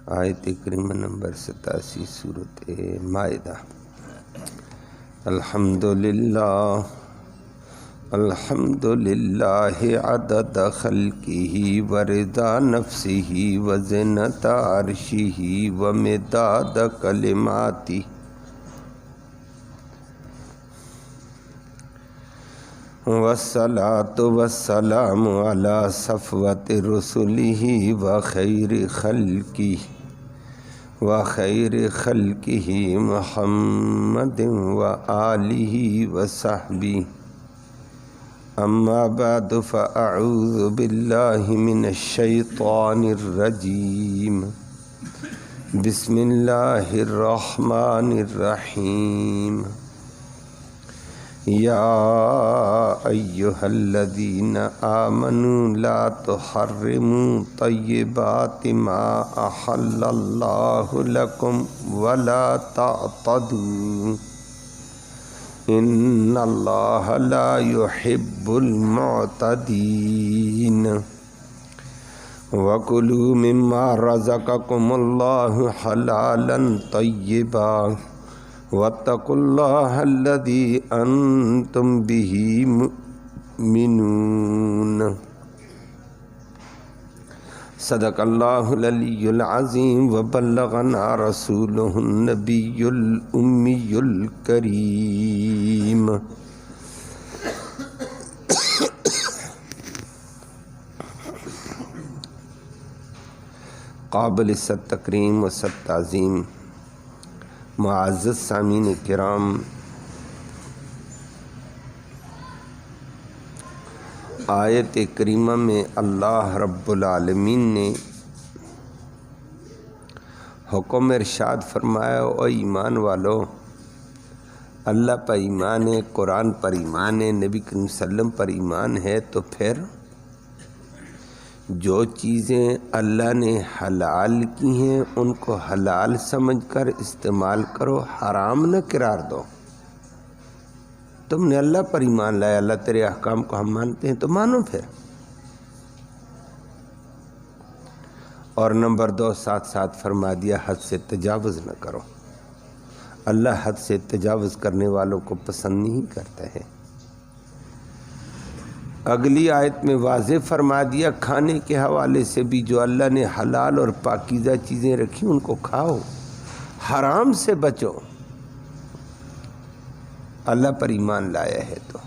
آیت کریمہ نمبر 87 سورۃ مائدہ۔ الحمدللہ عدد خلقہ ورضا نفسہ وزنۃ عرشہ ومداد کلماتہ۔ والصلاة والسلام علی صفوۃ رسلہ وخیر خلقہ محمد وآلہ وصحبہ۔ اما بعد فاعوذ باللہ من الشیطان الرجیم۔ بسم اللہ الرحمن الرحیم۔ یا ایہا الذین آمنوا لا تحرموا طیبات ما احل اللہ لکم ولا تعتدوا ان اللہ لا يحب المعتدین۔ وَكُلُوا مِمَّا رَزَقَكُمُ اللَّهُ حَلَالًا طَيِّبًا وَاتَّقُوا اللَّهَ الَّذِي أَنْتُمْ بِهِ مُؤْمِنُونَ۔ صدق اللہ العلی العظیم وبلغنا رسولہ النبی الأمی الکریم۔ قابل ست تکریم و ست تعظیم معزز سامعین کرام، آیت کریمہ میں اللہ رب العالمین نے حکم ارشاد فرمایا، او ایمان والو، اللہ پر ایمان ہے، قرآن پر ایمان ہے، نبی کریم صلی اللہ علیہ وسلم پر ایمان ہے، تو پھر جو چیزیں اللہ نے حلال کی ہیں ان کو حلال سمجھ کر استعمال کرو، حرام نہ قرار دو۔ تم نے اللہ پر ایمان لایا، اللہ تیرے احکام کو ہم مانتے ہیں تو مانو پھر۔ اور نمبر 2 ساتھ ساتھ فرما دیا حد سے تجاوز نہ کرو۔ اللہ حد سے تجاوز کرنے والوں کو پسند نہیں کرتا ہے۔ اگلی آیت میں واضح فرما دیا کھانے کے حوالے سے بھی، جو اللہ نے حلال اور پاکیزہ چیزیں رکھی ان کو کھاؤ، حرام سے بچو۔ اللہ پر ایمان لایا ہے تو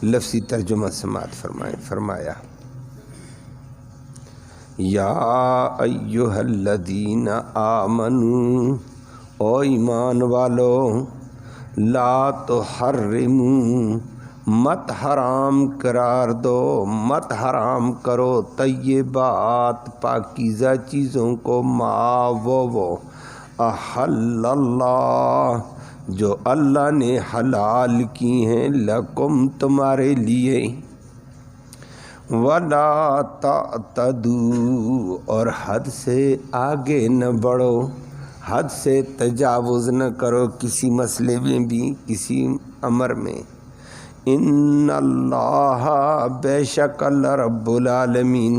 لفظی ترجمہ سماعت فرمایا، یا ایہا الذین آمنوا، او ایمان والو، لا تحرموا، مت حرام قرار دو، مت حرام کرو، طیبات پاکیزہ چیزوں کو، ما وہ احل اللہ جو اللہ نے حلال کی ہیں، لکم تمہارے لیے، ولا تعتدوا اور حد سے آگے نہ بڑھو، حد سے تجاوز نہ کرو کسی مسئلے میں بھی، کسی امر میں۔ ان اللہ بے شک اللہ رب العالمین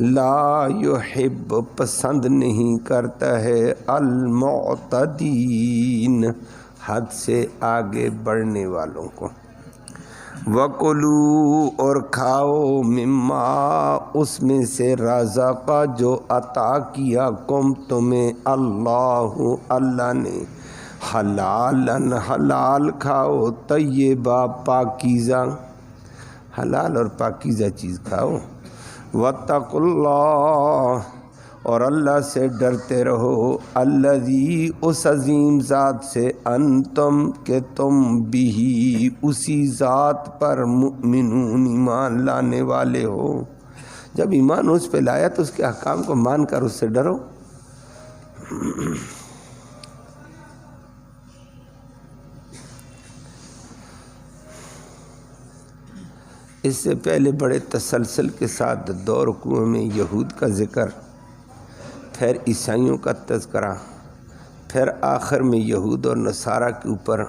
لا یحب پسند نہیں کرتا ہے المعتدین حد سے آگے بڑھنے والوں کو۔ وَكُلُوا اور کھاؤ، مما اس میں سے، رزقا جو عطا کیا، کم تمہیں، اللہ نے، حلالً حلال کھاؤ، طیبہ پاکیزہ، حلال اور پاکیزہ چیز کھاؤ۔ واتقوا اللہ اور اللہ سے ڈرتے رہو، الذی اس عظیم ذات سے، انتم کہ تم بھی اسی ذات پر، مؤمنون ایمان لانے والے ہو۔ جب ایمان اس پہ لایا تو اس کے احکام کو مان کر اس سے ڈرو۔ اس سے پہلے بڑے تسلسل کے ساتھ 2 رکوع میں یہود کا ذکر، پھر عیسائیوں کا تذکرہ، پھر آخر میں یہود اور نصارہ کے اوپر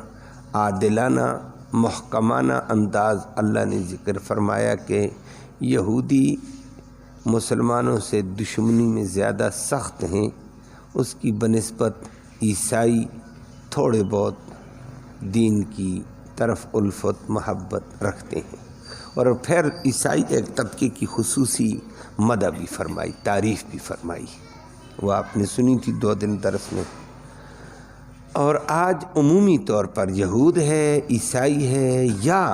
عادلانہ محکمانہ انداز اللہ نے ذکر فرمایا کہ یہودی مسلمانوں سے دشمنی میں زیادہ سخت ہیں، اس کی بنسبت عیسائی تھوڑے بہت دین کی طرف الفت محبت رکھتے ہیں۔ اور پھر عیسائی ایک طبقے کی خصوصی مدح بھی فرمائی، تعریف بھی فرمائی، وہ آپ نے سنی تھی 2 دن درس میں۔ اور آج عمومی طور پر یہود ہے، عیسائی ہے یا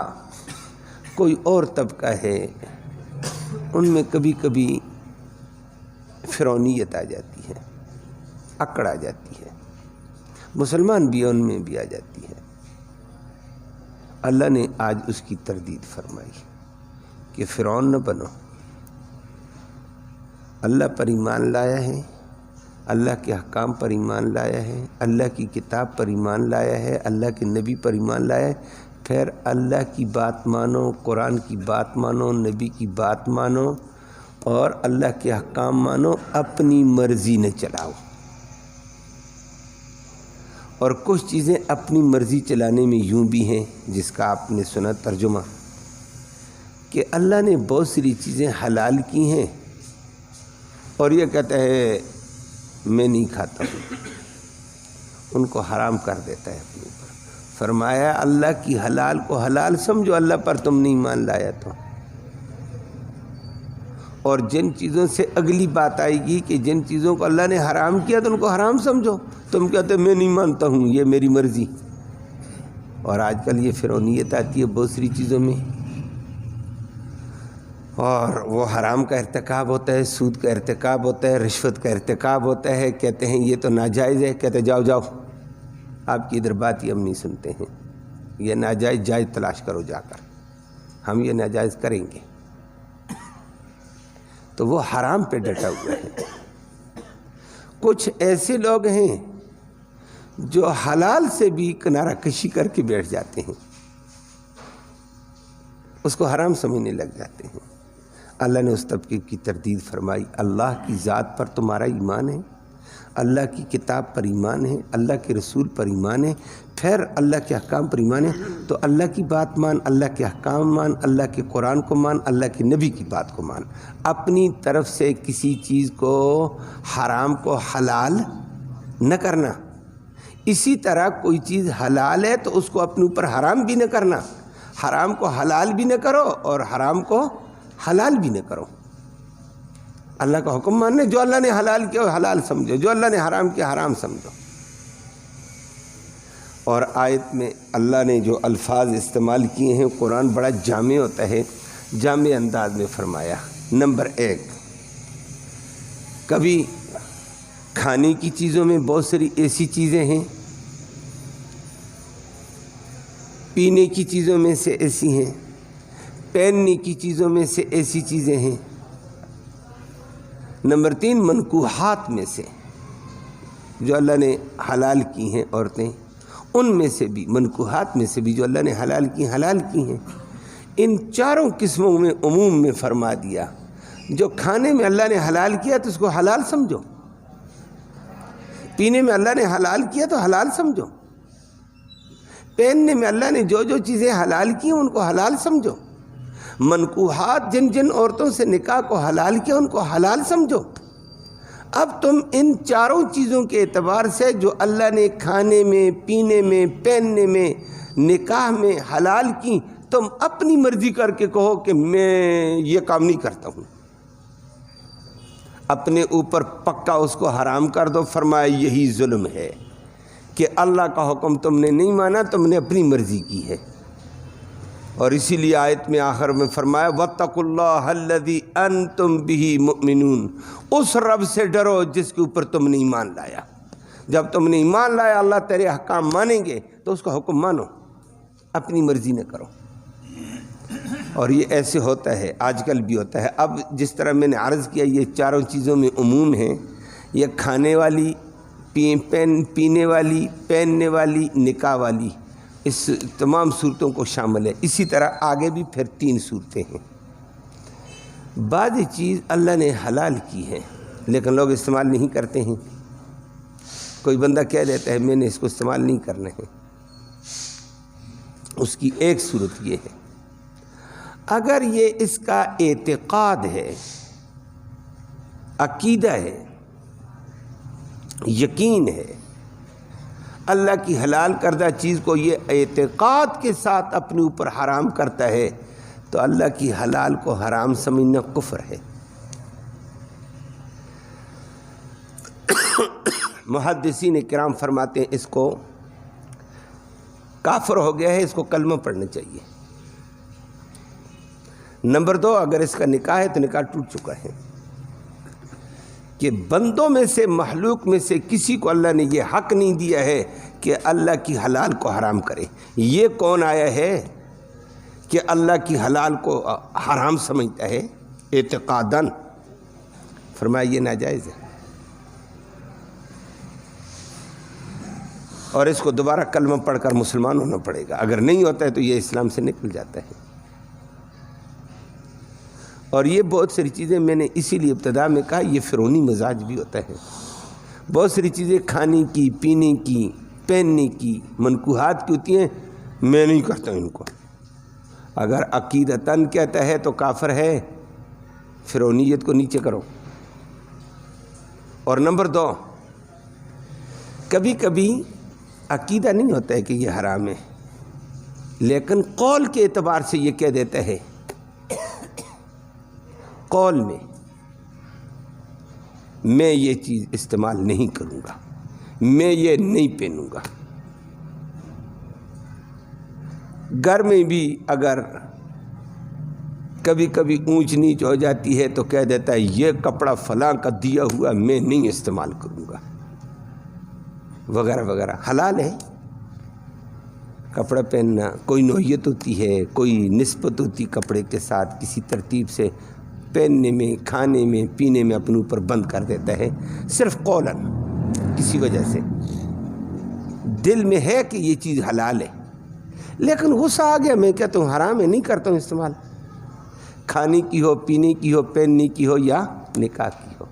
کوئی اور طبقہ ہے، ان میں کبھی کبھی فرعونیت آ جاتی ہے، اکڑ آ جاتی ہے، مسلمان بھی ان میں بھی آ جاتی ہے۔ اللہ نے آج اس کی تردید فرمائی کہ فرعون نہ بنو، اللہ پر ایمان لایا ہے، اللہ کے احکام پر ایمان لایا ہے، اللہ کی کتاب پر ایمان لایا ہے، اللہ کے نبی پر ایمان لایا ہے، پھر اللہ کی بات مانو، قرآن کی بات مانو، نبی کی بات مانو اور اللہ کے احکام مانو، اپنی مرضی نہ چلاؤ۔ اور کچھ چیزیں اپنی مرضی چلانے میں یوں بھی ہیں، جس کا آپ نے سنا ترجمہ، کہ اللہ نے بہت ساری چیزیں حلال کی ہیں اور یہ کہتا ہے میں نہیں کھاتا ہوں، ان کو حرام کر دیتا ہے اپنے اوپر۔ فرمایا اللہ کی حلال کو حلال سمجھو، اللہ پر تم نہیں مان لایا تو۔ اور جن چیزوں سے اگلی بات آئے گی کہ جن چیزوں کو اللہ نے حرام کیا تو ان کو حرام سمجھو، تم کہتے میں نہیں مانتا ہوں، یہ میری مرضی۔ اور آج کل یہ فرعونیت آتی ہے بہت ساری چیزوں میں، اور وہ حرام کا ارتکاب ہوتا ہے، سود کا ارتکاب ہوتا ہے، رشوت کا ارتکاب ہوتا ہے، کہتے ہیں یہ تو ناجائز ہے، کہتے جاؤ جاؤ، آپ کی ادھر بات ہی ہم نہیں سنتے ہیں، یہ ناجائز جائز تلاش کرو جا کر، ہم یہ ناجائز کریں گے۔ تو وہ حرام پہ ڈٹا ہوا ہے۔ کچھ ایسے لوگ ہیں جو حلال سے بھی کنارہ کشی کر کے بیٹھ جاتے ہیں، اس کو حرام سمجھنے لگ جاتے ہیں۔ اللہ نے اس طبقے کی تردید فرمائی، اللہ کی ذات پر تمہارا ایمان ہے، اللہ کی کتاب پر ایمان ہے، اللہ کے رسول پر ایمان ہے، پھر اللہ کے احکام پر ایمان ہے، تو اللہ کی بات مان، اللہ کے احکام مان، اللہ کے قرآن کو مان، اللہ کے نبی کی بات کو مان۔ اپنی طرف سے کسی چیز کو حرام کو حلال نہ کرنا۔ اسی طرح کوئی چیز حلال ہے تو اس کو اپنے اوپر حرام بھی نہ کرنا، حرام کو حلال بھی نہ کرو اور حرام کو حلال بھی نہ کرو۔ اللہ کا حکم ماننا، جو اللہ نے حلال کیا حلال سمجھو، جو اللہ نے حرام کیا حرام سمجھو۔ اور آیت میں اللہ نے جو الفاظ استعمال کیے ہیں، قرآن بڑا جامع ہوتا ہے، جامع انداز میں فرمایا۔ نمبر 1، کبھی کھانے کی چیزوں میں بہت ساری ایسی چیزیں ہیں، پینے کی چیزوں میں سے ایسی ہیں، پہننے کی چیزوں میں سے ایسی چیزیں ہیں۔ نمبر 3، منکوحات میں سے جو اللہ نے حلال کی ہیں عورتیں، ان میں سے بھی، منکوحات میں سے بھی جو اللہ نے حلال کی ہیں۔ ان چاروں قسموں میں عموم میں فرما دیا، جو کھانے میں اللہ نے حلال کیا تو اس کو حلال سمجھو، پینے میں اللہ نے حلال کیا تو حلال سمجھو، پہننے میں اللہ نے جو جو چیزیں حلال کی ہیں ان کو حلال سمجھو، منکوحات جن جن عورتوں سے نکاح کو حلال کیا ان کو حلال سمجھو۔ اب تم ان چاروں چیزوں کے اعتبار سے جو اللہ نے کھانے میں، پینے میں، پہننے میں، نکاح میں حلال کی، تم اپنی مرضی کر کے کہو کہ میں یہ کام نہیں کرتا ہوں، اپنے اوپر پکا اس کو حرام کر دو۔ فرمایا یہی ظلم ہے کہ اللہ کا حکم تم نے نہیں مانا، تم نے اپنی مرضی کی ہے۔ اور اسی لیے آیت میں آخر میں فرمایا وَاتَّقُوا اللَّهَ الَّذِي أَنْتُمْ بِهِ مُؤْمِنُونَ، اس رب سے ڈرو جس کے اوپر تم نے ایمان لایا۔ جب تم نے ایمان لایا اللہ تیرے احکام مانیں گے تو اس کا حکم مانو، اپنی مرضی نہ کرو۔ اور یہ ایسے ہوتا ہے، آج کل بھی ہوتا ہے۔ اب جس طرح میں نے عرض کیا یہ چاروں چیزوں میں عموم ہیں، یہ کھانے والی، پینے والی، پہننے والی، نکاح والی، اس تمام صورتوں کو شامل ہے۔ اسی طرح آگے بھی پھر 3 صورتیں ہیں۔ بعض چیز اللہ نے حلال کی ہے لیکن لوگ استعمال نہیں کرتے ہیں۔ کوئی بندہ کہہ دیتا ہے میں نے اس کو استعمال نہیں کرنا ہے، اس کی ایک صورت یہ ہے، اگر یہ اس کا اعتقاد ہے عقیدہ ہے، یقین ہے، اللہ کی حلال کردہ چیز کو یہ اعتقاد کے ساتھ اپنے اوپر حرام کرتا ہے تو اللہ کی حلال کو حرام سمجھنا کفر ہے۔ محدثین کرام فرماتے ہیں اس کو کافر ہو گیا ہے، اس کو کلمہ پڑھنا چاہیے۔ نمبر 2، اگر اس کا نکاح ہے تو نکاح ٹوٹ چکا ہے، کہ بندوں میں سے، مخلوق میں سے کسی کو اللہ نے یہ حق نہیں دیا ہے کہ اللہ کی حلال کو حرام کرے۔ یہ کون آیا ہے کہ اللہ کی حلال کو حرام سمجھتا ہے اعتقاداً؟ فرمایا یہ ناجائز ہے، اور اس کو دوبارہ کلمہ پڑھ کر مسلمان ہونا پڑے گا۔ اگر نہیں ہوتا ہے تو یہ اسلام سے نکل جاتا ہے۔ اور یہ بہت ساری چیزیں میں نے اسی لیے ابتدا میں کہا یہ فرعونی مزاج بھی ہوتا ہے۔ بہت ساری چیزیں کھانے کی، پینے کی، پہننے کی، منکوحات کی ہوتی ہیں، میں نہیں کرتا ان کو۔ اگر عقیدتاً کہتا ہے تو کافر ہے، فرعونیت کو نیچے کرو۔ اور نمبر 2، کبھی کبھی عقیدہ نہیں ہوتا ہے کہ یہ حرام ہے، لیکن قول کے اعتبار سے یہ کہہ دیتا ہے، قول میں یہ چیز استعمال نہیں کروں گا، میں یہ نہیں پہنوں گا۔ گھر میں بھی اگر کبھی کبھی اونچ نیچ ہو جاتی ہے تو کہہ دیتا ہے یہ کپڑا فلاں کا دیا ہوا میں نہیں استعمال کروں گا، وغیرہ وغیرہ۔ حلال ہے کپڑا پہننا، کوئی نوعیت ہوتی ہے، کوئی نسبت ہوتی کپڑے کے ساتھ، کسی ترتیب سے پہننے میں، کھانے میں، پینے میں اپنے اوپر بند کر دیتا ہے، صرف قولاً کسی وجہ سے دل میں ہے کہ یہ چیز حلال ہے، لیکن غصہ آ گیا، میں کہتا ہوں حرام ہے، نہیں کرتا ہوں استعمال، کھانے کی ہو، پینے کی ہو، پہننے کی ہو یا نکاح کی ہو۔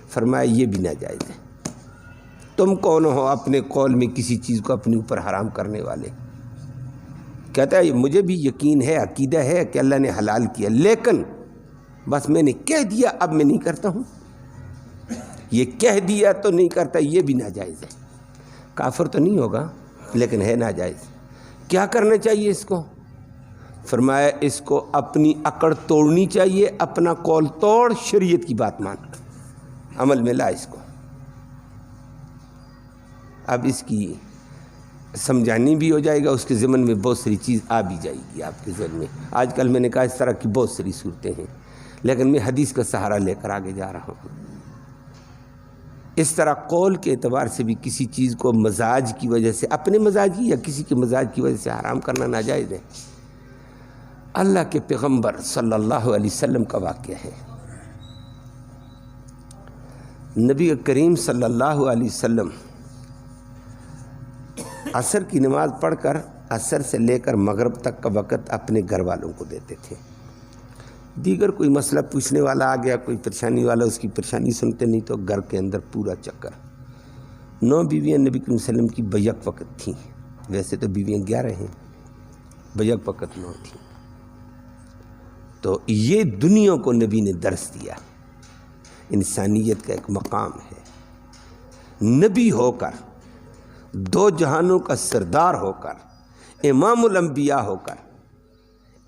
فرمایا یہ بھی ناجائز ہے۔ تم کون ہو اپنے قول میں کسی چیز کو اپنے اوپر حرام کرنے والے؟ کہتا ہے مجھے بھی یقین ہے، عقیدہ ہے کہ اللہ نے حلال کیا، لیکن بس میں نے کہہ دیا، اب میں نہیں کرتا ہوں۔ یہ کہہ دیا تو نہیں کرتا، یہ بھی ناجائز ہے۔ کافر تو نہیں ہوگا لیکن ہے ناجائز۔ کیا کرنا چاہیے اس کو؟ فرمایا اس کو اپنی اکڑ توڑنی چاہیے، اپنا قول توڑ، شریعت کی بات مان، عمل میں لا اس کو۔ اب اس کی سمجھانی بھی ہو جائے گا، اس کے ضمن میں بہت ساری چیز آ بھی جائے گی آپ کے ذہن میں۔ آج کل میں نے کہا اس طرح کی بہت ساری صورتیں ہیں، لیکن میں حدیث کا سہارا لے کر آگے جا رہا ہوں۔ اس طرح قول کے اعتبار سے بھی کسی چیز کو مزاج کی وجہ سے، اپنے مزاج کی یا کسی کے مزاج کی وجہ سے حرام کرنا ناجائز ہے۔ اللہ کے پیغمبر صلی اللہ علیہ وسلم کا واقعہ ہے۔ نبی کریم صلی اللہ علیہ وسلم عصر کی نماز پڑھ کر عصر سے لے کر مغرب تک کا وقت اپنے گھر والوں کو دیتے تھے۔ دیگر کوئی مسئلہ پوچھنے والا آ گیا، کوئی پریشانی والا، اس کی پریشانی سنتے نہیں تو گھر کے اندر پورا چکر۔ 9 بیویاں نبی کریم صلی اللہ علیہ وسلم کی بیک وقت تھیں، ویسے تو بیویاں 11 ہیں، بیک وقت 9 تھیں۔ تو یہ دنیا کو نبی نے درس دیا، انسانیت کا ایک مقام ہے۔ نبی ہو کر، 2 جہانوں کا سردار ہو کر، امام الانبیاء ہو کر،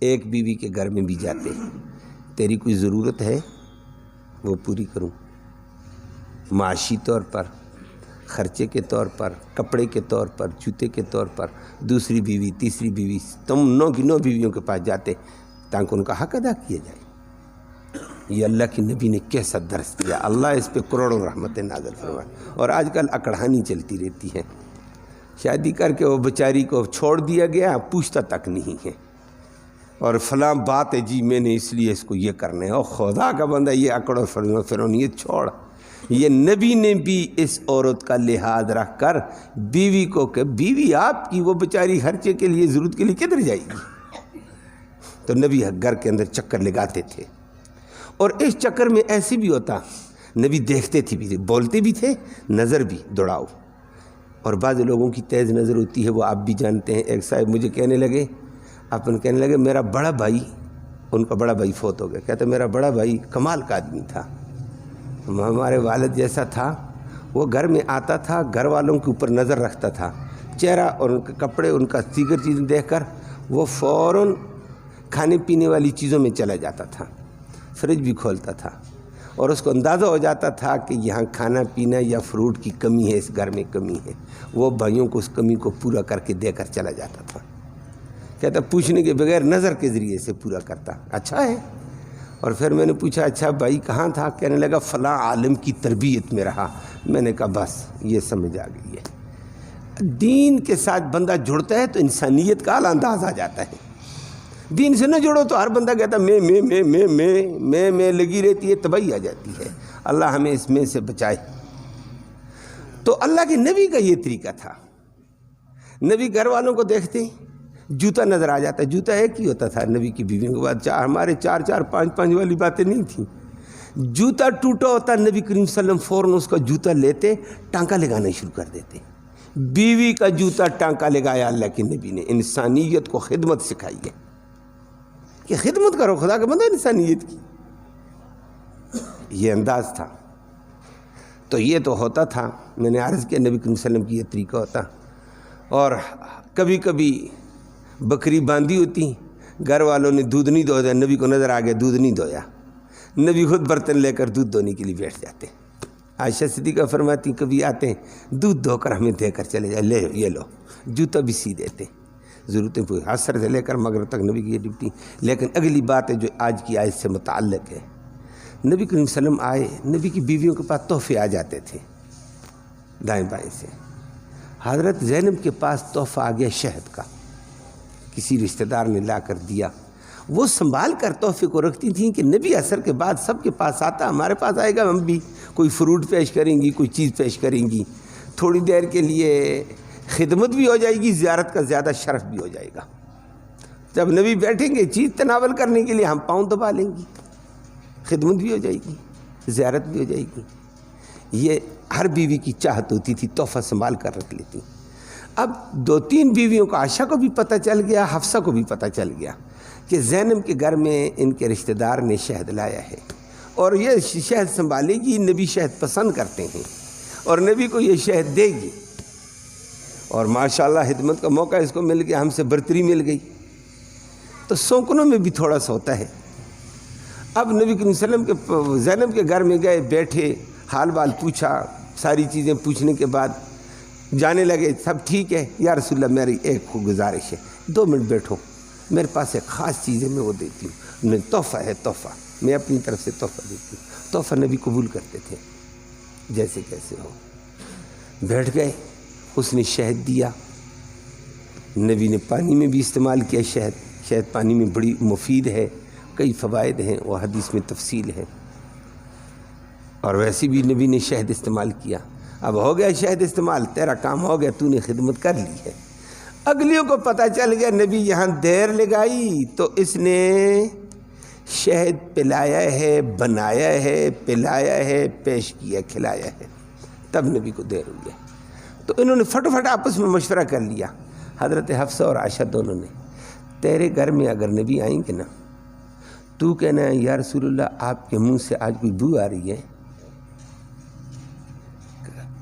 ایک بیوی کے گھر میں بھی جاتے ہیں، تیری کوئی ضرورت ہے وہ پوری کروں، معاشی طور پر، خرچے کے طور پر، کپڑے کے طور پر، جوتے کے طور پر، دوسری بیوی، تیسری بیوی، تم 9 کی 9 بیویوں کے پاس جاتے تاکہ ان کا حق ادا کیا جائے۔ یہ اللہ کی نبی نے کیسا درس دیا، اللہ اس پہ کروڑوں رحمتیں نازل فرمائے۔ اور آج کل اکڑھانی چلتی رہتی ہے، شادی کر کے وہ بیچاری کو چھوڑ دیا گیا، پوچھتا تک نہیں ہے، اور فلاں بات ہے جی میں نے اس لیے اس کو یہ کرنا ہے۔ اور خدا کا بندہ یہ اکڑ اور فرعونیت چھوڑ۔ یہ نبی نے بھی اس عورت کا لحاظ رکھ کر بیوی کو کہ بیوی آپ کی، وہ بیچاری خرچے کے لیے، ضرورت کے لیے کدھر جائے گی؟ تو نبی گھر کے اندر چکر لگاتے تھے، اور اس چکر میں ایسے بھی ہوتا، نبی دیکھتے تھے بھی، بولتے بھی تھے، نظر بھی دوڑاؤ۔ اور بعض لوگوں کی تیز نظر ہوتی ہے، وہ آپ بھی جانتے ہیں۔ ایک صاحب مجھے کہنے لگے میرا بڑا بھائی، ان کا بڑا بھائی فوت ہو گیا، کہتا میرا بڑا بھائی کمال کا آدمی تھا، ہمارے والد جیسا تھا، وہ گھر میں آتا تھا، گھر والوں کے اوپر نظر رکھتا تھا، چہرہ اور ان کے کپڑے، ان کا دیگر چیزیں دیکھ کر وہ فوراً کھانے پینے والی چیزوں میں چلا جاتا تھا، فریج بھی کھولتا تھا، اور اس کو اندازہ ہو جاتا تھا کہ یہاں کھانا پینا یا فروٹ کی کمی ہے، اس گھر میں کمی ہے، وہ بھائیوں کو اس کمی کو پورا کر کے دے کر چلا جاتا تھا، کہتا پوچھنے کے بغیر نظر کے ذریعے سے پورا کرتا، اچھا ہے۔ اور پھر میں نے پوچھا اچھا بھائی کہاں تھا؟ کہنے لگا فلاں عالم کی تربیت میں رہا۔ میں نے کہا بس یہ سمجھ آ گئی ہے، دین کے ساتھ بندہ جڑتا ہے تو انسانیت کا اعلیٰ انداز آ جاتا ہے۔ دین سے نہ جڑو تو ہر بندہ کہتا میں لگی رہتی ہے، تباہی آ جاتی ہے۔ اللہ ہمیں اس میں سے بچائے۔ تو اللہ کے نبی کا یہ طریقہ تھا، نبی گھر والوں کو دیکھتے جوتا نظر آ جاتا، جوتا ایک ہی ہوتا تھا نبی کی بیویوں کے بعد، ہمارے 4 5 والی باتیں نہیں تھیں۔ جوتا ٹوٹا ہوتا نبی کریم صلی اللہ علیہ وسلم فوراً اس کا جوتا لیتے، ٹانکا لگانا شروع کر دیتے۔ بیوی کا جوتا ٹانکا لگایا اللہ کے نبی نے، انسانیت کو خدمت سکھائی ہے کہ خدمت کرو خدا کا بندہ، انسانیت کی یہ انداز تھا۔ تو یہ تو ہوتا تھا، میں نے عرض کیا نبی کریم صلی اللہ علیہ وسلم کی یہ طریقہ ہوتا۔ اور کبھی کبھی بکری باندھی ہوتی، گھر والوں نے دودھ نہیں دھویا، نبی کو نظر آ گیا دودھ نہیں دھویا، نبی خود برتن لے کر دودھ دھونے کے لیے بیٹھ جاتے۔ عائشہ صدیقہ فرماتی کبھی آتے ہیں دودھ دھو کر ہمیں دے کر چلے جائے، لے یہ لو، جوتا بھی سی دیتے، ضرورتیں پوری، عصر سے لے کر مغرب تک نبی کی یہ ڈیوٹی۔ لیکن اگلی بات ہے جو آج کی آیت سے متعلق ہے، نبی کریم صلی اللہ علیہ وسلم آئے، نبی کی بیویوں کے پاس تحفے آ جاتے تھے دائیں بائیں سے۔ حضرت زینب کے پاس تحفہ آ گیا شہد کا، کسی رشتہ دار نے لا کر دیا، وہ سنبھال کر تحفے کو رکھتی تھیں کہ نبی عصر کے بعد سب کے پاس آتا، ہمارے پاس آئے گا، ہم بھی کوئی فروٹ پیش کریں گی، کوئی چیز پیش کریں گی، تھوڑی دیر کے لیے خدمت بھی ہو جائے گی، زیارت کا زیادہ شرف بھی ہو جائے گا۔ جب نبی بیٹھیں گے چیز تناول کرنے کے لیے ہم پاؤں دبا لیں گی، خدمت بھی ہو جائے گی، زیارت بھی ہو جائے گی۔ یہ ہر بیوی کی چاہت ہوتی تھی، تحفہ سنبھال کر رکھ لیتی۔ اب 2 3 بیویوں کو، عائشہ کو بھی پتہ چل گیا، حفصہ کو بھی پتہ چل گیا کہ زینب کے گھر میں ان کے رشتہ دار نے شہد لایا ہے، اور یہ شہد سنبھالے گی، نبی شہد پسند کرتے ہیں اور نبی کو یہ شہد دے گی، اور ماشاءاللہ خدمت کا موقع اس کو مل گیا، ہم سے برتری مل گئی، تو سونکنوں میں بھی تھوڑا سا ہوتا ہے۔ اب نبی کریم صلی اللہ علیہ وسلم کے زینب کے گھر میں گئے، بیٹھے، حال بال پوچھا، ساری چیزیں پوچھنے کے بعد جانے لگے، سب ٹھیک ہے یا رسول اللہ میری ایک گزارش ہے، 2 منٹ بیٹھو، میرے پاس ایک خاص چیز ہے، میں وہ دیتی ہوں، میں تحفہ ہے، تحفہ میں اپنی طرف سے تحفہ دیتی ہوں۔ تحفہ نبی قبول کرتے تھے جیسے کیسے ہو۔ بیٹھ گئے، اس نے شہد دیا، نبی نے پانی میں بھی استعمال کیا شہد پانی میں بڑی مفید ہے، کئی فوائد ہیں، وہ حدیث میں تفصیل ہے، اور ویسے بھی نبی نے شہد استعمال کیا۔ اب ہو گیا شہد استعمال، تیرا کام ہو گیا، تو نے خدمت کر لی ہے۔ اگلیوں کو پتہ چل گیا نبی یہاں دیر لگائی تو اس نے شہد پلایا ہے، بنایا ہے، پلایا ہے، پیش کیا، کھلایا ہے، تب نبی کو دیر ہوئی ہے۔ تو انہوں نے فٹافٹ آپس میں مشورہ کر لیا، حضرت حفصہ اور عائشہ دونوں نے، تیرے گھر میں اگر نبی آئیں گے نا، تو کہنا ہے یا رسول اللہ آپ کے منہ سے آج کوئی بو آ رہی ہے،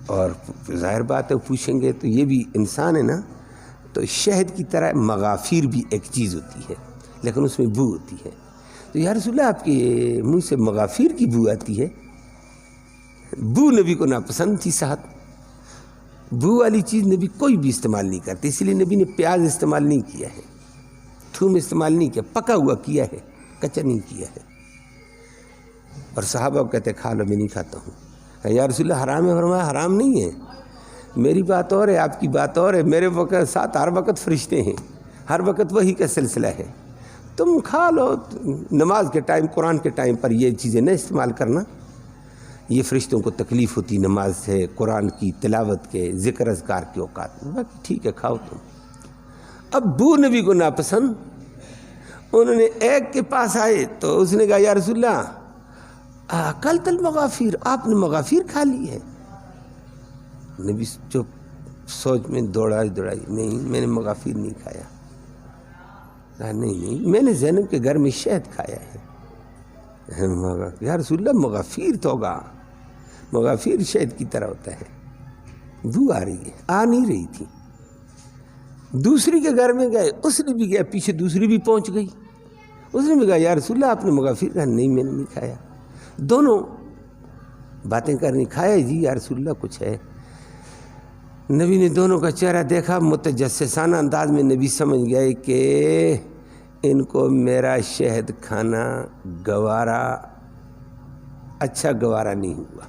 اور ظاہر بات ہے پوچھیں گے تو یہ بھی انسان ہے نا، تو شہد کی طرح مغافیر بھی ایک چیز ہوتی ہے لیکن اس میں بو ہوتی ہے، تو یا رسول اللہ آپ کے منہ سے مغافیر کی بو آتی ہے۔ بو نبی کو ناپسند تھی، ساتھ بو والی چیز نبی کوئی بھی استعمال نہیں کرتے، اس لیے نبی نے پیاز استعمال نہیں کیا ہے، تھوم استعمال نہیں کیا، پکا ہوا کیا ہے، کچا نہیں کیا ہے۔ اور صحابہ کو کہتے کھا لو، میں نہیں کھاتا ہوں۔ یا رسول اللہ حرام ہے؟ فرمایا حرام نہیں ہے، میری بات اور ہے، آپ کی بات اور ہے، میرے وقت ساتھ ہر وقت فرشتے ہیں، ہر وقت وہی کا سلسلہ ہے، تم کھا لو، نماز کے ٹائم، قرآن کے ٹائم پر یہ چیزیں نہ استعمال کرنا، یہ فرشتوں کو تکلیف ہوتی نماز سے، قرآن کی تلاوت کے، ذکر اذکار کے اوقات میں، باقی ٹھیک ہے کھاؤ تم۔ اب بو نبی کو ناپسند، انہوں نے ایک کے پاس آئے تو اس نے کہا یا رسول اللہ اکلت المغافیر، آپ نے مغافیر کھا لی ہے؟ نبی جو سوچ میں دوڑائی، نہیں میں نے مغافیر نہیں کھایا۔ کہا نہیں میں نے زینب کے گھر میں شہد کھایا ہے۔ یا رسول اللہ مغافیر تو ہوگا، مغافیر شہد کی طرح ہوتا ہے، بو آ رہی ہے، آ نہیں رہی تھی۔ دوسری کے گھر میں گئے، اس نے بھی گیا، پیچھے دوسری بھی پہنچ گئی، اس نے بھی کہا یا رسول اللہ آپ نے مغافیر کہا نہیں میں نے نہیں کھایا۔ دونوں باتیں کرنی، کھایا جی یا رسول اللہ کچھ ہے۔ نبی نے دونوں کا چہرہ دیکھا، متجسسانہ انداز میں نبی سمجھ گئے کہ ان کو میرا شہد کھانا گوارا، اچھا گوارا نہیں ہوا،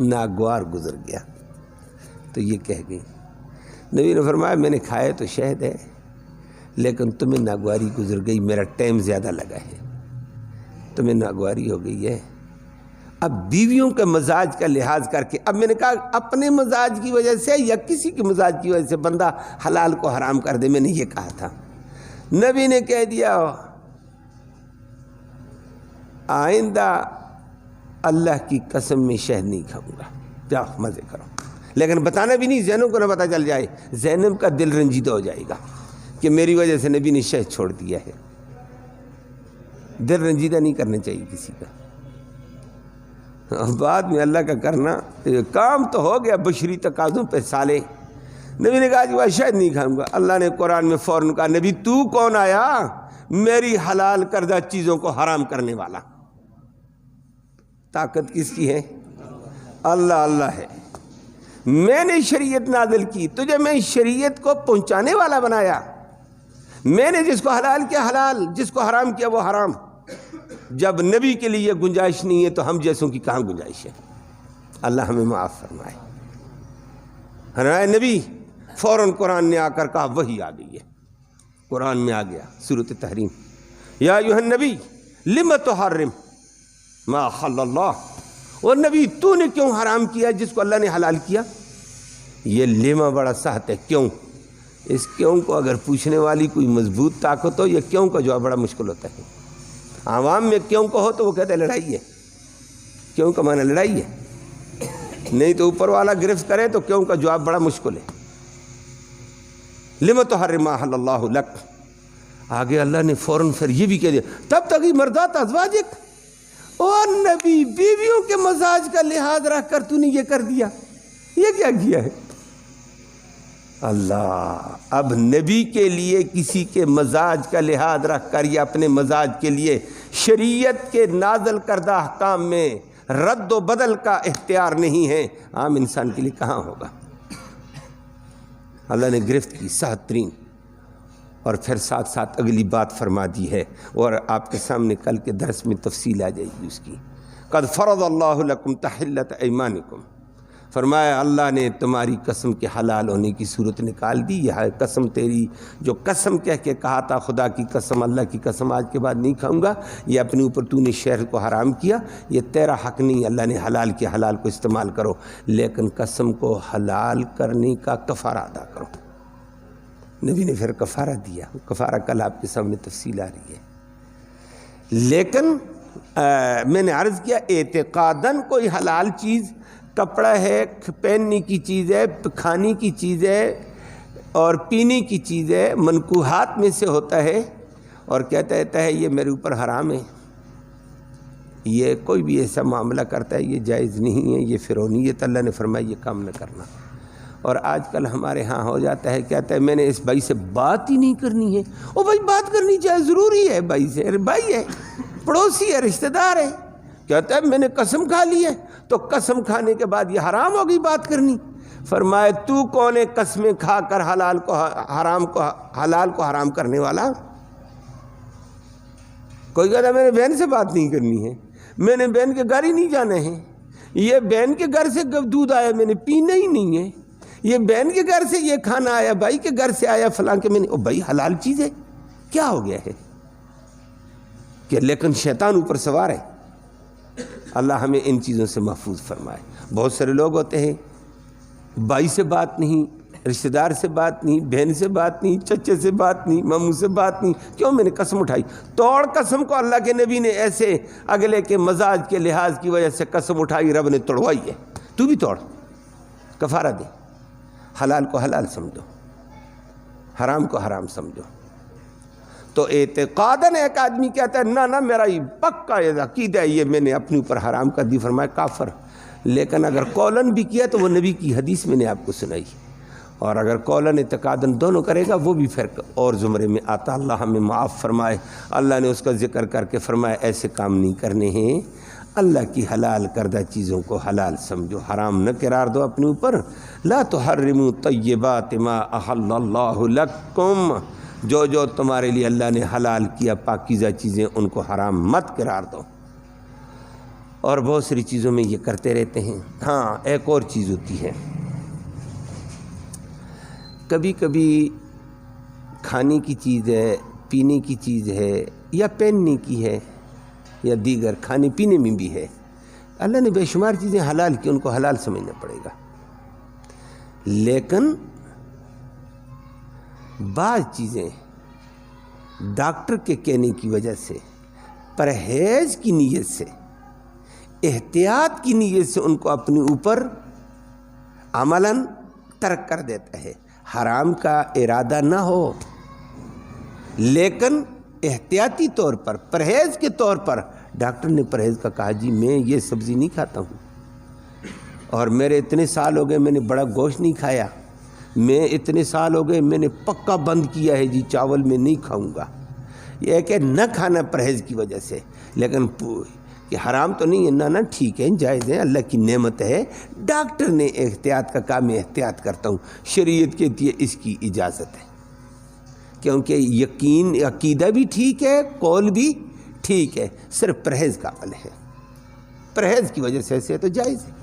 ناگوار گزر گیا۔ تو یہ کہہ گئی، نبی نے فرمایا میں نے کھایا تو شہد ہے لیکن تمہیں ناگواری گزر گئی، میرا ٹائم زیادہ لگا ہے، تمہیں ناگواری ہو گئی ہے۔ اب بیویوں کے مزاج کا لحاظ کر کے، اب میں نے کہا اپنے مزاج کی وجہ سے یا کسی کے مزاج کی وجہ سے بندہ حلال کو حرام کر دے، میں نے یہ کہا تھا۔ نبی نے کہہ دیا آئندہ اللہ کی قسم میں شہد نہیں کھاؤں گا، جاؤ مزے کرو، لیکن بتانا بھی نہیں، زینب کو نہ پتہ چل جائے، زینب کا دل رنجیدہ ہو جائے گا کہ میری وجہ سے نبی نے شہد چھوڑ دیا ہے۔ دل رنجیدہ نہیں کرنا چاہیے کسی کا، بعد میں اللہ کا کرنا، کام تو ہو گیا بشری تقاضوں پہ سالے۔ نبی نے کہا کہ وہ شہد نہیں کھاؤں گا، اللہ نے قرآن میں فوراً کہا نبی تو کون آیا میری حلال کردہ چیزوں کو حرام کرنے والا؟ طاقت کس کی ہے؟ اللہ ہے۔ میں نے شریعت نازل کی، تجھے میں شریعت کو پہنچانے والا بنایا، میں نے جس کو حلال کیا حلال، جس کو حرام کیا وہ حرام۔ جب نبی کے لیے گنجائش نہیں ہے تو ہم جیسوں کی کہاں گنجائش ہے؟ اللہ ہمیں معاف فرمائے۔ ہمارے نبی فوراً قرآن نے آ کر کہا وہی آ گئی ہے، قرآن میں آ گیا سورۃ تحریم، یا ایھا النبی لم تحرم ما احل اللہ، اور نبی تو نے کیوں حرام کیا جس کو اللہ نے حلال کیا؟ یہ لما بڑا سخت ہے، کیوں؟ اس کیوں کو اگر پوچھنے والی کوئی مضبوط طاقت ہو، یہ کیوں کا جواب بڑا مشکل ہوتا ہے۔ عوام میں کیوں کو ہو تو وہ کہتے ہیں لڑائی ہے، کیوں کا معنی لڑائی ہے، نہیں تو اوپر والا گرفت کرے تو کیوں کا جواب بڑا مشکل ہے۔ لم تحرم ما احل اللہ لک، آگے اللہ نے فوراً پھر یہ بھی کہہ دیا تب تک مرضات ازواجک، اور نبی بیویوں کے مزاج کا لحاظ رکھ کر تو نے یہ کر دیا، یہ کیا کیا ہے؟ اللہ، اب نبی کے لیے کسی کے مزاج کا لحاظ رکھ کر یا اپنے مزاج کے لیے شریعت کے نازل کردہ احکام میں رد و بدل کا اختیار نہیں ہے، عام انسان کے لیے کہاں ہوگا؟ اللہ نے گرفت کی سخت ترین، اور پھر ساتھ ساتھ اگلی بات فرما دی ہے، اور آپ کے سامنے کل کے درس میں تفصیل آ جائے گی اس کی۔ قد فرض اللہ لکم تحلۃ ایمانکم، فرمایا اللہ نے تمہاری قسم کے حلال ہونے کی صورت نکال دی۔ یہ قسم تیری جو قسم کہہ کے کہا تھا، خدا کی قسم اللہ کی قسم آج کے بعد نہیں کھاؤں گا، یہ اپنے اوپر تو نے شہر کو حرام کیا، یہ تیرا حق نہیں، اللہ نے حلال کیا، حلال کو استعمال کرو، لیکن قسم کو حلال کرنے کا کفارہ ادا کرو۔ نبی نے پھر کفارہ دیا، کفارہ کل آپ کے سامنے تفصیل آ رہی ہے۔ لیکن میں نے عرض کیا اعتقاداً کوئی حلال چیز، کپڑا ہے، پہننے کی چیز ہے، کھانے کی چیز ہے اور پینے کی چیز ہے، منکوحات میں سے ہوتا ہے، اور کہتا ہے یہ میرے اوپر حرام ہے، یہ کوئی بھی ایسا معاملہ کرتا ہے یہ جائز نہیں ہے، یہ فرعونیت، اللہ نے فرمایا یہ کام نہ کرنا۔ اور آج کل ہمارے ہاں ہو جاتا ہے، کہتا ہے میں نے اس بھائی سے بات ہی نہیں کرنی ہے، او بھائی بات کرنی چاہے ضروری ہے، بھائی سے، بھائی ہے، پڑوسی ہے، رشتہ دار ہے، کہتا ہے میں نے قسم کھا لی ہے، تو قسم کھانے کے بعد یہ حرام ہو گئی بات کرنی۔ فرمایا تو کون ہے قسمیں کھا کر حلال کو حرام کرنے والا؟ کوئی کہتا ہے میں نے بہن سے بات نہیں کرنی ہے، میں نے بہن کے گھر ہی نہیں جانا ہے، یہ بہن کے گھر سے دودھ آیا میں نے پینا ہی نہیں ہے، یہ بہن کے گھر سے یہ کھانا آیا، بھائی کے گھر سے آیا فلاں کے، میں نے، او بھائی حلال چیز ہے، کیا ہو گیا ہے کہ؟ لیکن شیطان اوپر سوار ہے، اللہ ہمیں ان چیزوں سے محفوظ فرمائے۔ بہت سارے لوگ ہوتے ہیں بھائی سے بات نہیں، رشتہ دار سے بات نہیں، بہن سے بات نہیں، چچے سے بات نہیں، ماموں سے بات نہیں، کیوں؟ میں نے قسم اٹھائی، توڑ قسم کو۔ اللہ کے نبی نے ایسے اگلے کے مزاج کے لحاظ کی وجہ سے قسم اٹھائی، رب نے توڑوائی ہے، تو بھی توڑ، کفارہ دے، حلال کو حلال سمجھو، حرام کو حرام سمجھو۔ تو اعتقاداً ایک آدمی کہتا ہے نہ میرا یہ پکا عقیدہ ہے یہ میں نے اپنے اوپر حرام کر دی، فرمایا کافر، لیکن اگر قولن بھی کیا تو وہ نبی کی حدیث میں نے آپ کو سنائی، اور اگر قولن اعتقادن دونوں کرے گا وہ بھی فرق اور زمرے میں آتا۔ اللہ ہمیں معاف فرمائے۔ اللہ نے اس کا ذکر کر کے فرمایا ایسے کام نہیں کرنے ہیں، اللہ کی حلال کردہ چیزوں کو حلال سمجھو، حرام نہ قرار دو اپنے اوپر۔ لا تحرموا طیبات ما احل اللہ لکم، جو جو تمہارے لیے اللہ نے حلال کیا پاکیزہ چیزیں ان کو حرام مت قرار دو۔ اور بہت ساری چیزوں میں یہ کرتے رہتے ہیں۔ ہاں ایک اور چیز ہوتی ہے، کبھی کبھی کھانے کی چیز ہے، پینے کی چیز ہے، یا پہننے کی ہے، یا دیگر کھانے پینے میں بھی ہے، اللہ نے بے شمار چیزیں حلال کی، ان کو حلال سمجھنا پڑے گا۔ لیکن بعض چیزیں ڈاکٹر کے کہنے کی وجہ سے، پرہیز کی نیت سے، احتیاط کی نیت سے ان کو اپنے اوپر عملاً ترک کر دیتا ہے۔ حرام کا ارادہ نہ ہو لیکن احتیاطی طور پر، پرہیز کے طور پر ڈاکٹر نے پرہیز کا کہا جی میں یہ سبزی نہیں کھاتا ہوں، اور میرے اتنے سال ہو گئے میں نے بڑا گوشت نہیں کھایا، میں اتنے سال ہو گئے میں نے پکا بند کیا ہے جی چاول میں نہیں کھاؤں گا، یہ کہ نہ کھانا پرہیز کی وجہ سے، لیکن کہ حرام تو نہیں ہے، نہ ٹھیک ہے جائز ہے، اللہ کی نعمت ہے، ڈاکٹر نے احتیاط کا کہا میں احتیاط کرتا ہوں، شریعت کہتی ہے اس کی اجازت ہے، کیونکہ یقین عقیدہ بھی ٹھیک ہے، قول بھی ٹھیک ہے، صرف پرہیز کا عمل ہے، پرہیز کی وجہ سے ایسے ہے تو جائز ہے۔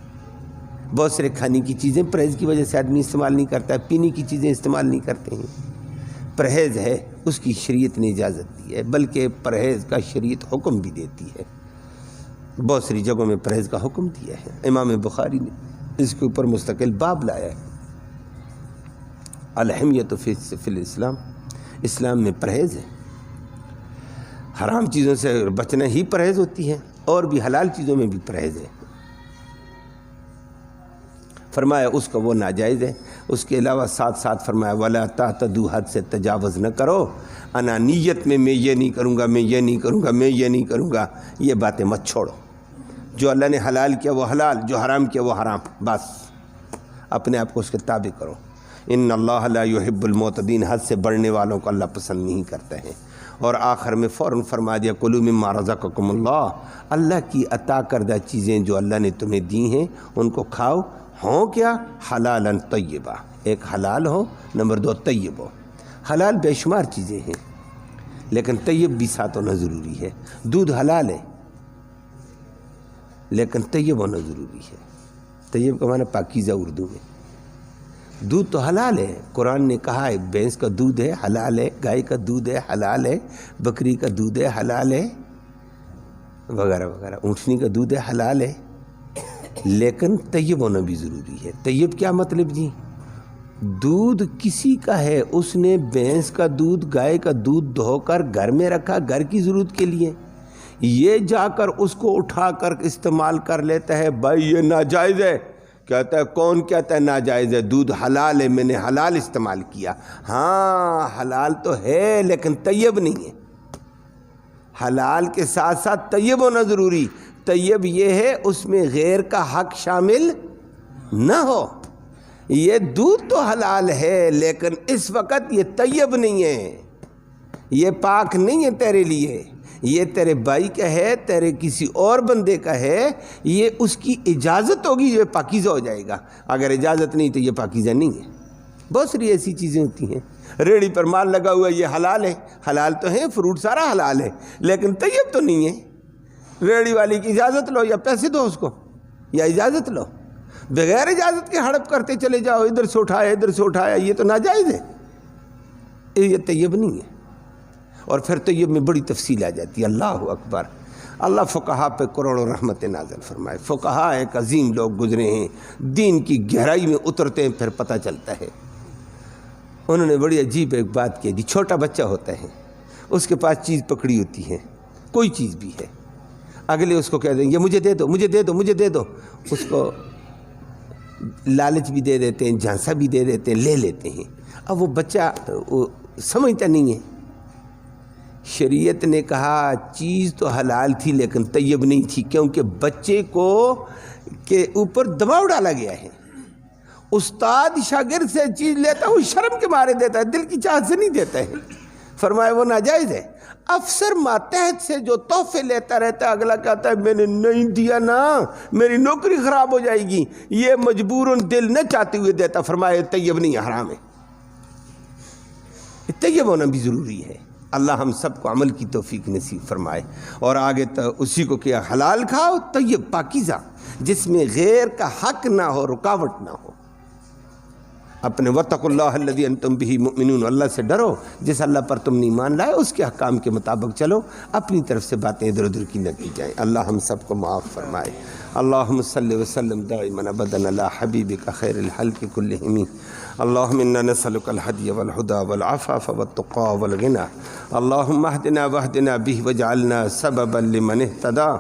بہت سارے کھانے کی چیزیں پرہیز کی وجہ سے آدمی استعمال نہیں کرتا ہے، پینے کی چیزیں استعمال نہیں کرتے ہیں، پرہیز ہے اس کی شریعت نے اجازت دی ہے، بلکہ پرہیز کا شریعت حکم بھی دیتی ہے، بہت ساری جگہوں میں پرہیز کا حکم دیا ہے۔ امام بخاری نے اس کے اوپر مستقل باب لایا ہے، الحمیۃ فی الاسلام، اسلام میں پرہیز ہے، حرام چیزوں سے بچنا ہی پرہیز ہوتی ہے، اور بھی حلال چیزوں میں بھی پرہیز ہے۔ فرمایا اس کا وہ ناجائز ہے، اس کے علاوہ ساتھ ساتھ فرمایا ولا تعتدوا، حد سے تجاوز نہ کرو، انانیت میں یہ نہیں کروں گا، میں یہ نہیں کروں گا، میں یہ نہیں کروں گا، یہ باتیں مت چھوڑو، جو اللہ نے حلال کیا وہ حلال، جو حرام کیا وہ حرام، بس اپنے آپ کو اس کے تابع کرو۔ ان اللہ لا یحب المعتدین، حد سے بڑھنے والوں کو اللہ پسند نہیں کرتا ہے۔ اور آخر میں فوراً فرما دیا کلوا مما رزقکم اللہ، اللہ کی عطا کردہ چیزیں جو اللہ نے تمہیں دی ہیں ان کو کھاؤ، ہوں کیا حلالا طیبہ، ایک حلال ہو، نمبر 2 طیب ہو۔ حلال بے شمار چیزیں ہیں لیکن طیب بھی ساتھ ہونا ضروری ہے۔ دودھ حلال ہے لیکن طیب ہونا ضروری ہے، طیب کا معنی پاکیزہ اردو میں، دودھ تو حلال ہے، قرآن نے کہا ہے بھینس کا دودھ ہے حلال ہے، گائے کا دودھ ہے حلال ہے، بکری کا دودھ ہے حلال ہے، وغیرہ وغیرہ، اونٹنی کا دودھ ہے حلال ہے، لیکن طیب ہونا بھی ضروری ہے۔ طیب کیا مطلب جی؟ دودھ کسی کا ہے، اس نے بھینس کا دودھ، گائے کا دودھ دھو کر گھر میں رکھا گھر کی ضرورت کے لیے، یہ جا کر اس کو اٹھا کر استعمال کر لیتا ہے، بھائی یہ ناجائز ہے، کہتا ہے کون کہتا ہے ناجائز ہے؟ دودھ حلال ہے، میں نے حلال استعمال کیا، ہاں حلال تو ہے لیکن طیب نہیں ہے، حلال کے ساتھ ساتھ طیب ہونا ضروری۔ طیب یہ ہے اس میں غیر کا حق شامل نہ ہو، یہ دودھ تو حلال ہے لیکن اس وقت یہ طیب نہیں ہے، یہ پاک نہیں ہے تیرے لیے، یہ تیرے بھائی کا ہے، تیرے کسی اور بندے کا ہے، یہ اس کی اجازت ہوگی یہ پاکیزہ ہو جائے گا، اگر اجازت نہیں تو یہ پاکیزہ نہیں ہے۔ بہت ساری ایسی چیزیں ہوتی ہیں، ریڑھی پر مال لگا ہوا ہے یہ حلال ہے، حلال تو ہے، فروٹ سارا حلال ہے لیکن طیب تو نہیں ہے، ریڑھی والی کی اجازت لو یا پیسے دو اس کو، یا اجازت لو، بغیر اجازت کے ہڑپ کرتے چلے جاؤ، ادھر سے اٹھایا ادھر سے اٹھایا، یہ تو ناجائز ہے، یہ طیب نہیں ہے۔ اور پھر طیب میں بڑی تفصیل آ جاتی ہے، اللہ اکبر، اللہ فقہا پہ کروڑوں رحمت نازل فرمائے، فقہا ایک عظیم لوگ گزرے ہیں، دین کی گہرائی میں اترتے ہیں پھر پتہ چلتا ہے۔ انہوں نے بڑی عجیب ایک بات کی، چھوٹا بچہ ہوتا ہے، اس کے پاس چیز پکڑی ہوتی ہے، کوئی چیز بھی ہے، اگلے اس کو کہہ دیں یہ مجھے دے دو مجھے دے دو مجھے دے دو، اس کو لالچ بھی دے دیتے ہیں، جھانسا بھی دے دیتے ہیں، لے لیتے ہیں، اب وہ بچہ سمجھتا نہیں ہے۔ شریعت نے کہا چیز تو حلال تھی لیکن طیب نہیں تھی، کیونکہ بچے کو کے اوپر دباؤ ڈالا گیا ہے۔ استاد شاگرد سے چیز لیتا ہے وہ شرم کے مارے دیتا ہے، دل کی چاہت سے نہیں دیتا ہے، فرمایا وہ ناجائز ہے۔ افسر ماتحت سے جو تحفے لیتا رہتا ہے، اگلا کہتا ہے میں نے نہیں دیا نا میری نوکری خراب ہو جائے گی، یہ مجبوراً دل نہ چاہتے ہوئے دیتا، فرمایا طیب نہیں حرام ہے، طیب ہونا بھی ضروری ہے۔ اللہ ہم سب کو عمل کی توفیق نصیب فرمائے، اور آگے تو اسی کو کیا حلال کھاؤ طیب پاکیزہ، جس میں غیر کا حق نہ ہو، رکاوٹ نہ ہو۔ اپنے واتقوا اللہ الذی انتم بہ مؤمنون، اللہ سے ڈرو جس اللہ پر تم نے ایمان لائے، اس کے احکام کے مطابق چلو، اپنی طرف سے باتیں ادھر ادھر کی نہ کی جائیں۔ اللہ ہم سب کو معاف فرمائے۔ اللہم صلی وسلم دائما ابدا علی حبیبک خیر الخلق کلہم۔ اللہم انا نسألک الہدی والہدی والعفاف والتقی والغنی۔ اللہم اہدنا واہدنا بہ واجعلنا سببا لمن اہتدی۔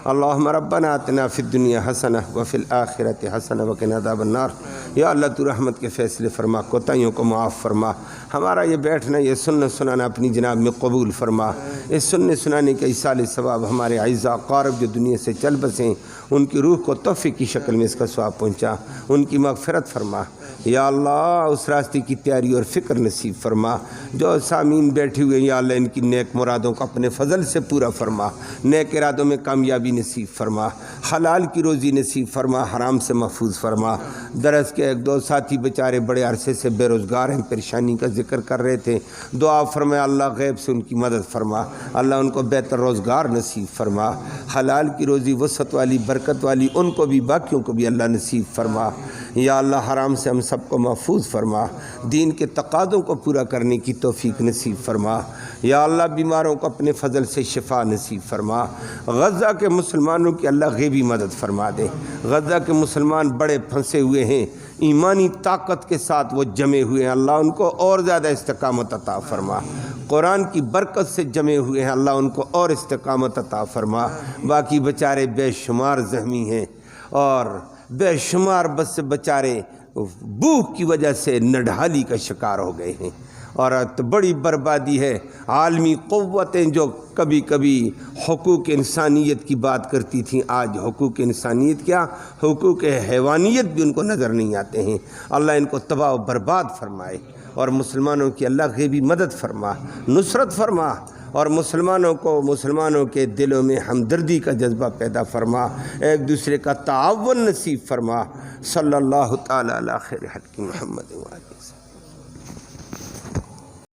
اللہم ربنا آتنا فی الدنیا حسنہ وفی الآخرۃ حسنہ وقنا عذاب النار۔ یا اللہ تو رحمت کے فیصلے فرما، کوتاہیوں کو معاف فرما، ہمارا یہ بیٹھنا یہ سننا سنانا اپنی جناب میں قبول فرما۔ اس سننے سنانے کے ایصال ثواب ہمارے اعزاء اقارب جو دنیا سے چل بسیں، ان کی روح کو تحفے کی شکل میں اس کا ثواب پہنچا، ان کی مغفرت فرما۔ یا اللہ اس راستے کی تیاری اور فکر نصیب فرما، جو سامعین بیٹھے ہوئے یا اللہ ان کی نیک مرادوں کو اپنے فضل سے پورا فرما، نیک ارادوں میں کامیابی نصیب فرما، حلال کی روزی نصیب فرما، حرام سے محفوظ فرما۔ درس کے ایک دو ساتھی بیچارے بڑے عرصے سے بے روزگار ہیں، پریشانی کا ذکر کر رہے تھے، دعا فرمایا اللہ غیب سے ان کی مدد فرما، اللہ ان کو بہتر روزگار نصیب فرما، حلال کی روزی وسعت والی برکت والی ان کو بھی باقیوں کو بھی اللہ نصیب فرما۔ یا اللہ حرام سے ہم سب کو محفوظ فرما، دین کے تقاضوں کو پورا کرنے کی توفیق نصیب فرما۔ یا اللہ بیماروں کو اپنے فضل سے شفا نصیب فرما۔ غزہ کے مسلمانوں کی اللہ غیبی مدد فرما دے، غزہ کے مسلمان بڑے پھنسے ہوئے ہیں، ایمانی طاقت کے ساتھ وہ جمے ہوئے ہیں، اللہ ان کو اور زیادہ استقامت عطا فرما۔ قرآن کی برکت سے جمے ہوئے ہیں، اللہ ان کو اور استقامت عطا فرما۔ باقی بیچارے بے شمار زخمی ہیں اور بے شمار بس بیچارے بھوک کی وجہ سے نڈھالی کا شکار ہو گئے ہیں، اور بڑی بربادی ہے۔ عالمی قوتیں جو کبھی کبھی حقوق انسانیت کی بات کرتی تھیں، آج حقوق انسانیت کیا حقوق حیوانیت بھی ان کو نظر نہیں آتے ہیں۔ اللہ ان کو تباہ و برباد فرمائے، اور مسلمانوں کی اللہ غیبی مدد فرما، نصرت فرما، اور مسلمانوں کے دلوں میں ہمدردی کا جذبہ پیدا فرما، ایک دوسرے کا تعاون نصیب فرما۔ صلی اللہ تعالی علی خیر خلق محمد و آلہ وسلم۔